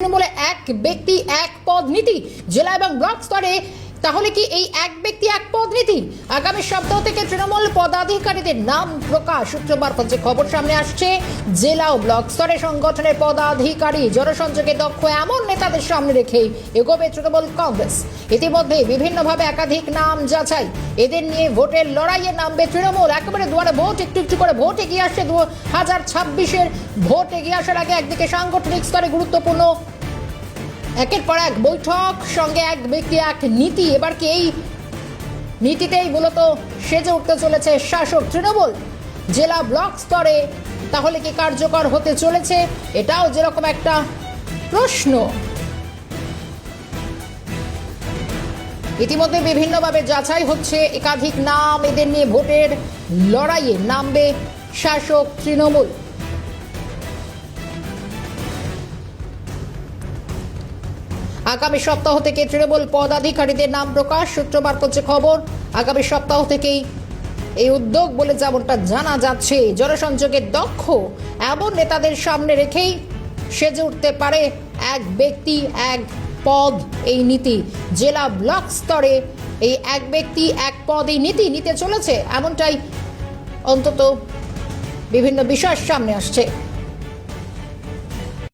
তৃণমূলে এক ব্যক্তি এক পদ নীতি জেলা এবং ব্লক স্তরে, তাহলে কি এই এক ব্যক্তি এক পদ নীতি? আগামী সপ্তাহ থেকে তৃণমূল পদাধিকারীদের নাম প্রকাশ। শুক্রবার যে খবর সামনে আসছে, জেলা ও ব্লক স্তরে সংগঠনের পদাধিকারী জনসংযোগে দক্ষ এমন নেতাদের সামনে রেখেই এগোবে তৃণমূল কংগ্রেস। ইতিমধ্যে বিভিন্নভাবে একাধিক নাম যাচাই, এদের নিয়ে ভোটের লড়াইয়ে নামবে তৃণমূল। একেবারে দুয়ারে ভোট, একটু একটু করে ভোট এগিয়ে আসছে। 2026-এর ভোট এগিয়ে আসার আগে একদিকে সাংগঠনিক স্তরে গুরুত্বপূর্ণ একের পর এক বৈঠক, সঙ্গে এক ব্যক্তি এক নীতি। এবার কি এই নীতিতেই মূলত সেজে উঠতে চলেছে শাসক তৃণমূল জেলা ব্লক স্তরে? তাহলে কি কার্যকর হতে চলেছে? এটাও যেরকম একটা প্রশ্ন। ইতিমধ্যে বিভিন্নভাবে যাচাই হচ্ছে একাধিক নাম, এদের নিয়ে ভোটের লড়াইয়ে নামবে শাসক তৃণমূল। আগামী সপ্তাহ থেকে তৃণমূল পদাধিকারীদের নাম প্রকাশ। শুক্রবার যে খবর, আগামী সপ্তাহ থেকেই এই উদ্যোগ বলে যেমনটা জানা যাচ্ছে। জনসংযোগের দক্ষ এমন নেতাদের সামনে রেখেই সেজে উঠতে পারে এক ব্যক্তি এক পদ এই নীতি। জেলা ব্লক স্তরে এই এক ব্যক্তি এক পদ এই নীতি নিতে চলেছে, এমনটাই অন্তত বিভিন্ন বিষয়ের সামনে আসছে।